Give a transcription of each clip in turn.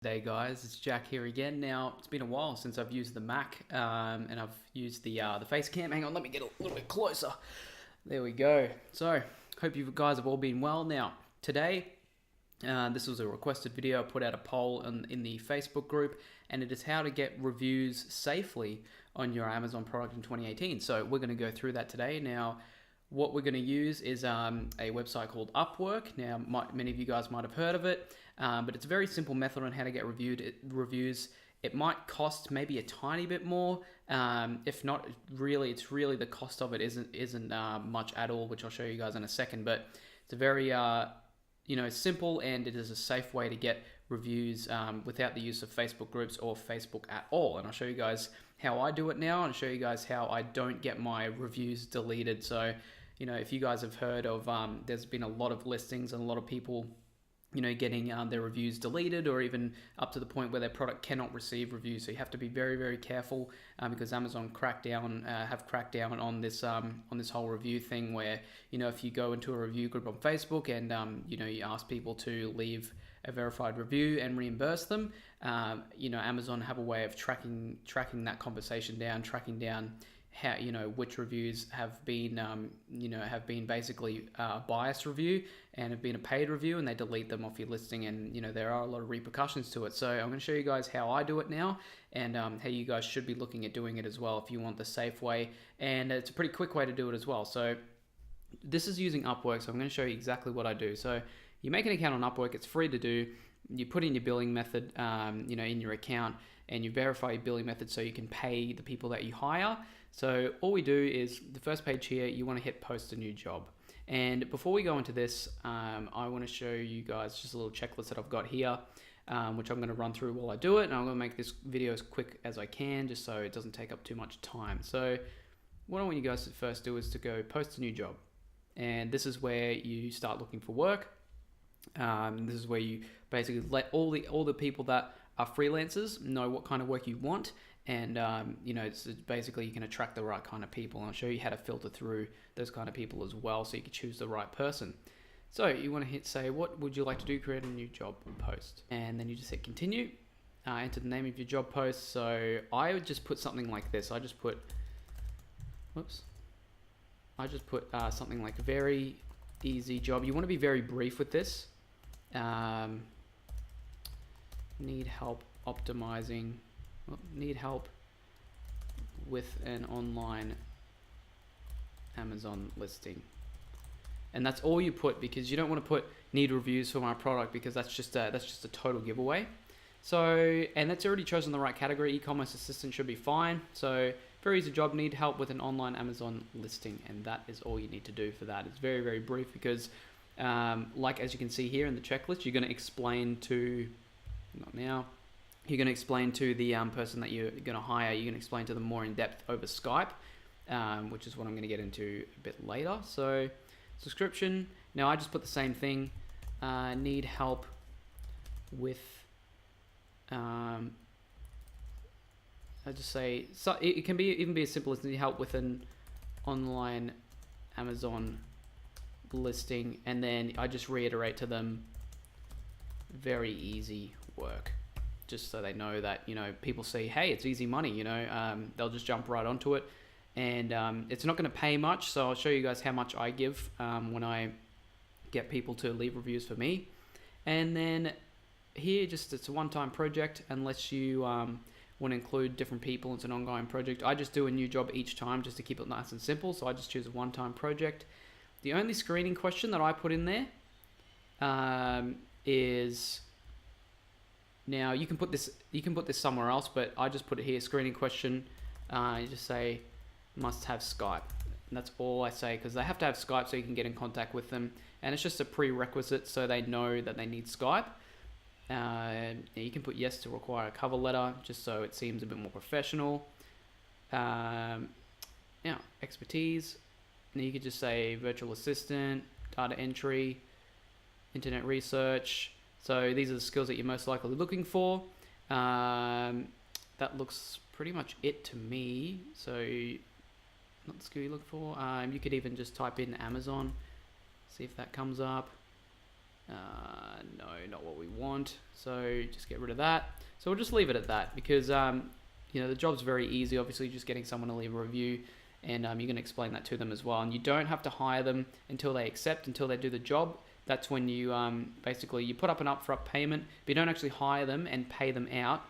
G'day guys, it's Jack here again. Now, it's been a while since I've used the Mac, and I've used the face cam. Hang on, let me get a little bit closer. There we go. So, hope you guys have all been well. Now, today, this was a requested video. I put out a poll in the Facebook group, and it is how to get reviews safely on your Amazon product in 2018. So, we're going to go through that today. Now, what we're going to use is a website called Upwork. Now, many of you guys might have heard of it, but it's a very simple method on how to get reviews. It might cost maybe a tiny bit more. If not, really, it's really the cost of it isn't much at all, which I'll show you guys in a second. But it's a very simple, and it is a safe way to get reviews without the use of Facebook groups or Facebook at all. And I'll show you guys how I do it now, and show you guys how I don't get my reviews deleted. So, if you guys have heard of, there's been a lot of listings and a lot of people, getting their reviews deleted, or even up to the point where their product cannot receive reviews. So you have to be very, very careful because Amazon have cracked down on this whole review thing. Where if you go into a review group on Facebook and you ask people to leave a verified review and reimburse them, Amazon have a way of tracking that conversation down, tracking down how which reviews have been basically a biased review and have been a paid review, and they delete them off your listing, and there are a lot of repercussions to it. So I'm going to show you guys how I do it now, and how you guys should be looking at doing it as well if you want the safe way, and it's a pretty quick way to do it as well. So this is using Upwork, so I'm going to show you exactly what I do. So you make an account on Upwork. It's free to do. You put in your billing method in your account, and you verify your billing method so you can pay the people that you hire. So all we do is, the first page here, you want to hit post a new job. And before we go into this, I want to show you guys just a little checklist that I've got here, which I'm going to run through while I do it. And I'm going to make this video as quick as I can, just so it doesn't take up too much time. So what I want you guys to first do is to go post a new job. And this is where you start looking for work. This is where you basically let all the people that are freelancers know what kind of work you want, and it's basically you can attract the right kind of people. And I'll show you how to filter through those kind of people as well, so you can choose the right person. So you want to hit say, what would you like to do? Create a new job post, and then you just hit continue. Enter the name of your job post. So I would just put something like this. I just put something like very easy job. You want to be very brief with this. Need help optimizing, need help with an online Amazon listing. And that's all you put, because you don't want to put need reviews for my product, because that's just a total giveaway. So, and that's already chosen the right category. E-commerce assistant should be fine. So very easy job, need help with an online Amazon listing, and that is all you need to do for that. It's very, very brief, because like as you can see here in the checklist, you're going to explain to, not now, you're going to explain to the person that you're going to hire, you're going to explain to them more in depth over Skype, which is what I'm going to get into a bit later. So subscription, now I just put the same thing, need help with, I just say, so it can be even be as simple as need help with an online Amazon listing, and then I just reiterate to them very easy work, just so they know that people see, hey, it's easy money, they'll just jump right onto it. And it's not going to pay much, so I'll show you guys how much I give when I get people to leave reviews for me. And then here, just it's a one-time project, unless you want to include different people. It's an ongoing project. I just do a new job each time, just to keep it nice and simple. So I just choose a one-time project. The only screening question that I put in there is, now you can put this somewhere else, but I just put it here, screening question. You just say must have Skype, and that's all I say, because they have to have Skype so you can get in contact with them, and it's just a prerequisite so they know that they need Skype. You can put yes to require a cover letter, just so it seems a bit more professional. Now, expertise. Now you could just say virtual assistant, data entry, internet research. So these are the skills that you're most likely looking for. That looks pretty much it to me. So not the skill you look for. You could even just type in Amazon, see if that comes up. No, not what we want. So just get rid of that. So we'll just leave it at that because the job's very easy. Obviously, just getting someone to leave a review, and you can explain that to them as well. And you don't have to hire them until they accept, until they do the job. That's when you basically you put up an upfront payment, but you don't actually hire them and pay them out,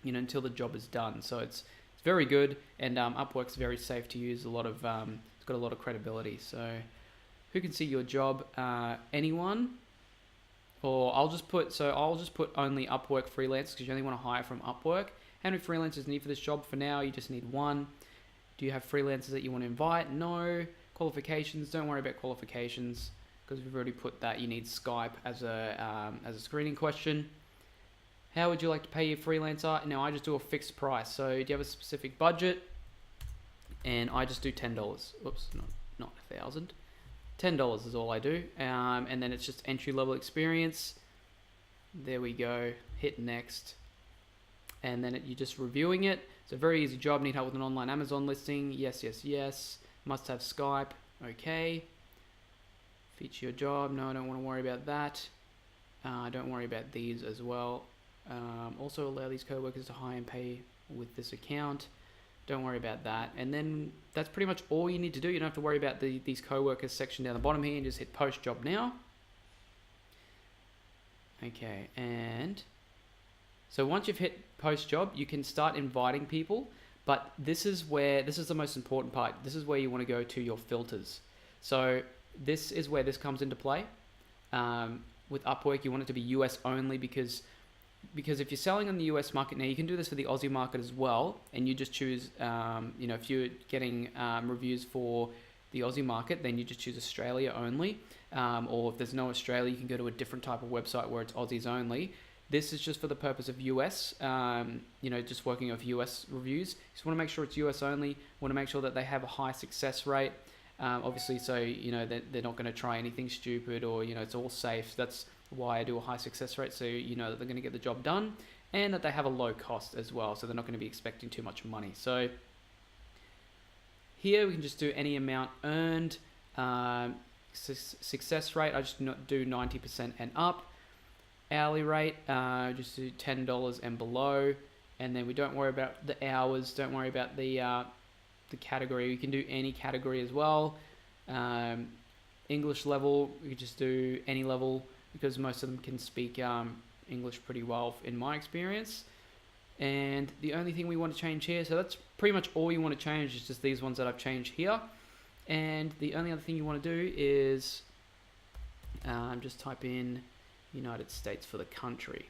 until the job is done. So it's very good, and Upwork's very safe to use. It's got a lot of credibility. So who can see your job? Anyone? Or I'll just put only Upwork freelancers because you only want to hire from Upwork. How many freelancers need for this job? For now, you just need one. Do you have freelancers that you want to invite? No. Qualifications, don't worry about qualifications because we've already put that you need Skype as a screening question. How would you like to pay your freelancer? Now I just do a fixed price. So do you have a specific budget? And I just do $10. Oops, not 1,000. $10 is all I do. And then it's just entry-level experience. There we go. Hit next. And then you're just reviewing it. It's a very easy job. Need help with an online Amazon listing. Yes, yes, yes. Must have Skype. Okay. Feature your job. No, I don't want to worry about that. Don't worry about these as well. Also allow these co-workers to hire and pay with this account. Don't worry about that. And then that's pretty much all you need to do. You don't have to worry about these co-workers section down the bottom here, and just hit post job now. Okay, and so once you've hit post job, you can start inviting people, but this is the most important part. This is where you want to go to your filters. So this is where this comes into play. With Upwork, you want it to be US only because if you're selling on the US market, now you can do this for the Aussie market as well, and you just choose, if you're getting reviews for the Aussie market, then you just choose Australia only, or if there's no Australia, you can go to a different type of website where it's Aussies only. This is just for the purpose of US, just working off US reviews. You just want to make sure it's US only, want to make sure that they have a high success rate, obviously, so, they're not going to try anything stupid or, it's all safe. That's why I do a high success rate, so that they're going to get the job done and that they have a low cost as well, so they're not going to be expecting too much money. So here we can just do any amount earned, success rate, I just do 90% and up. Hourly rate, just do $10 and below, and then we don't worry about the hours, don't worry about the category. We can do any category as well. English level, we could just do any level because most of them can speak English pretty well in my experience. And the only thing we want to change here, so that's pretty much all you want to change, is just these ones that I've changed here. And the only other thing you want to do is just type in United States for the country.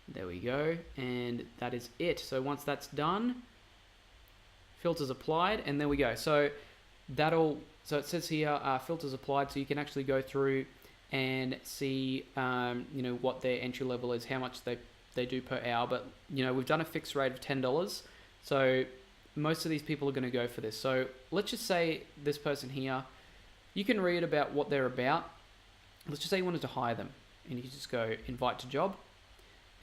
There we go, and that is it. So once that's done, filters applied, and there we go. So it says here filters applied, so you can actually go through and see what their entry level is, how much they do per hour. But we've done a fixed rate of $10, so most of these people are going to go for this. So let's just say this person here, you can read about what they're about. Let's just say you wanted to hire them, and you just go invite to job,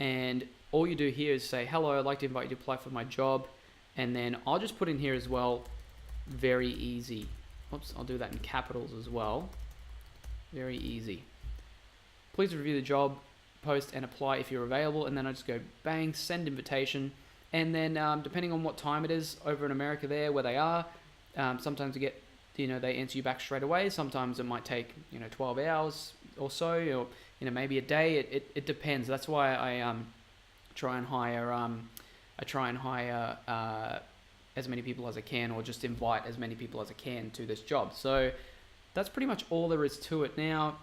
and all you do here is say, hello, I'd like to invite you to apply for my job. And then I'll just put in here as well, very easy. Oops, I'll do that in capitals as well. Very easy. Please review the job, post and apply if you're available. And then I just go bang, send invitation. And then depending on what time it is over in America there where they are, sometimes you get, they answer you back straight away. Sometimes it might take, 12 hours or so, or, maybe a day. It depends. That's why I try and hire as many people as I can, or just invite as many people as I can to this job. So that's pretty much all there is to it. Now,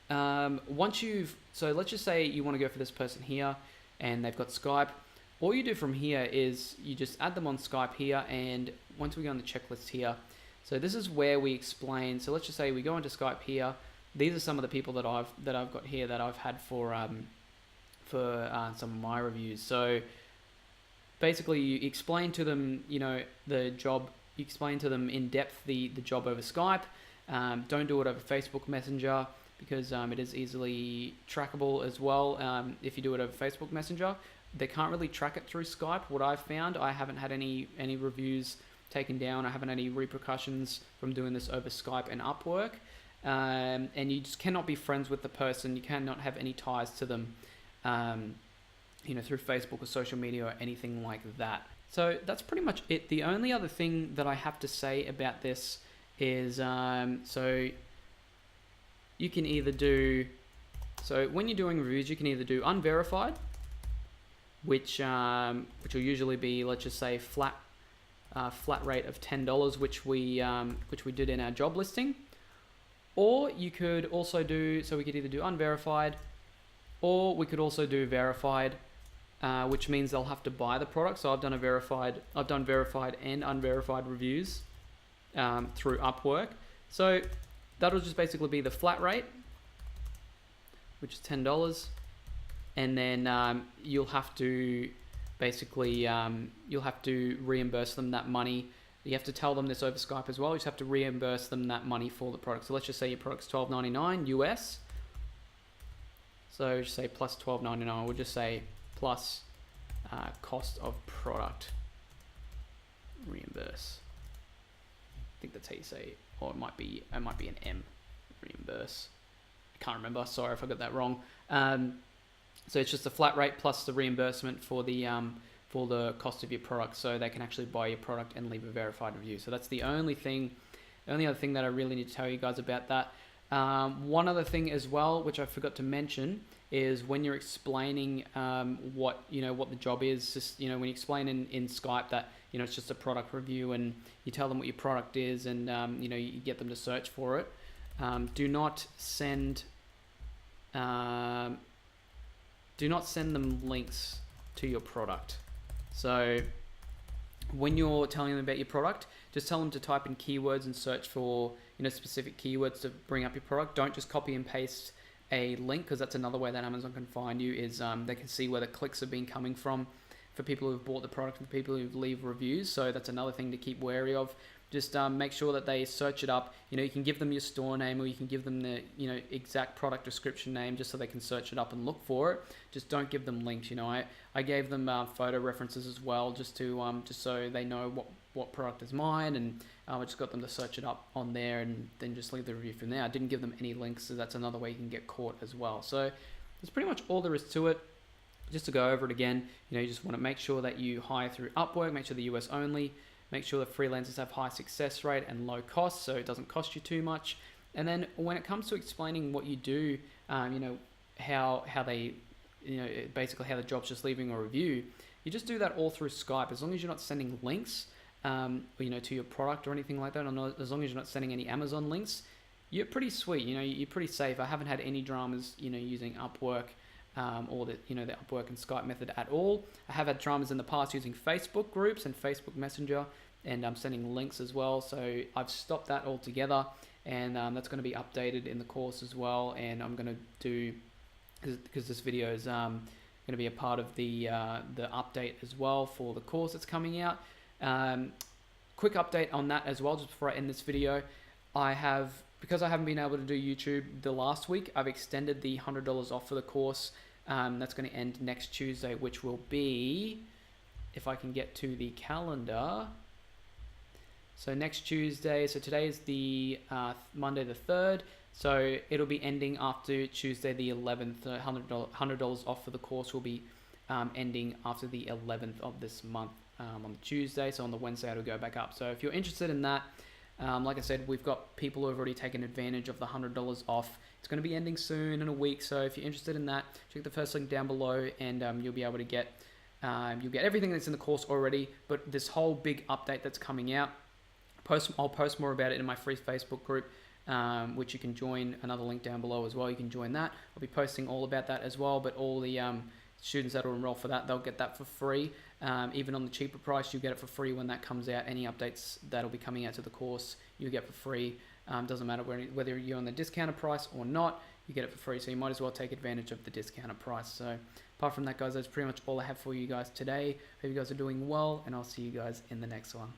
so let's just say you want to go for this person here and they've got Skype. All you do from here is you just add them on Skype here, and once we go on the checklist here, so this is where we explain. So let's just say we go into Skype here. These are some of the people that I've got here that I've had for some of my reviews. So basically you explain to them, the job, you explain to them in depth the job over Skype. Don't do it over Facebook Messenger because it is easily trackable as well. If you do it over Facebook Messenger, they can't really track it through Skype. What I've found, I haven't had any reviews taken down. I haven't had any repercussions from doing this over Skype and Upwork. and you just cannot be friends with the person. You cannot have any ties to them, through Facebook or social media or anything like that. So that's pretty much it. The only other thing that I have to say about this is, so you can either do, so when you're doing reviews, you can either do unverified, which will usually be, let's just say, flat rate of $10, which we did in our job listing. Or you could also do, so we could either do unverified, or we could also do verified, which means they'll have to buy the product. So I've done verified and unverified reviews through Upwork. So that'll just basically be the flat rate, which is $10, and then you'll have to basically you'll have to reimburse them that money. You have to tell them this over Skype as well. You just have to reimburse them that money for the product. So let's just say your product's $12.99 US. So just say plus $12.99. We'll just say plus cost of product reimburse. I think that's how you say, or it might be an M, reimburse. I can't remember. Sorry if I got that wrong. So it's just a flat rate plus the reimbursement for the cost of your product, so they can actually buy your product and leave a verified review. So that's the only other thing that I really need to tell you guys about that. One other thing as well, which I forgot to mention, is when you're explaining what the job is, just when you explain in Skype that it's just a product review, and you tell them what your product is, and you get them to search for it. Do not send them links to your product. So when you're telling them about your product, just tell them to type in keywords and search for specific keywords to bring up your product. Don't just copy and paste a link, because that's another way that Amazon can find you, is they can see where the clicks have been coming from for people who've bought the product and people who leave reviews. So that's another thing to keep wary of. Just make sure that they search it up. You can give them your store name, or you can give them the exact product description name, just so they can search it up and look for it. Just don't give them links. I gave them photo references as well, just to just so they know what product is mine, and I just got them to search it up on there and then just leave the review from there. I didn't give them any links, so that's another way you can get caught as well. So that's pretty much all there is to it. Just to go over it again, you just want to make sure that you hire through Upwork, make sure the US only. Make sure that freelancers have high success rate and low cost, so it doesn't cost you too much. And then when it comes to explaining what you do, how they, basically how the job's just leaving a review, you just do that all through Skype. As long as you're not sending links, to your product or anything like that, or as long as you're not sending any Amazon links, you're pretty sweet. You're pretty safe. I haven't had any dramas, using Upwork. Or the Upwork and Skype method at all. I have had dramas in the past using Facebook groups and Facebook Messenger, and I'm sending links as well. So I've stopped that altogether, and that's going to be updated in the course as well. And I'm going to do, because this video is going to be a part of the update as well for the course that's coming out. Quick update on that as well, just before I end this video. Because I haven't been able to do YouTube the last week, I've extended the $100 off for the course. That's going to end next Tuesday, which will be, if I can get to the calendar. So next Tuesday, so today is the Monday the 3rd. So it'll be ending after Tuesday the 11th. $100 off for the course will be ending after the 11th of this month on Tuesday. So on the Wednesday, it'll go back up. So if you're interested in that, like I said, we've got people who have already taken advantage of the $100 off. It's going to be ending soon in a week. So if you're interested in that, check the first link down below, and you'll be able to get everything that's in the course already. But this whole big update that's coming out, I'll post more about it in my free Facebook group, which you can join. Another link down below as well. You can join that. I'll be posting all about that as well. But all the students that will enroll for that, they'll get that for free. Even on the cheaper price, you get it for free when that comes out. Any updates that'll be coming out to the course, you get for free. Doesn't matter whether you're on the discounted price or not, you get it for free. So you might as well take advantage of the discounted price. So apart from that, guys, that's pretty much all I have for you guys today. Hope you guys are doing well, and I'll see you guys in the next one.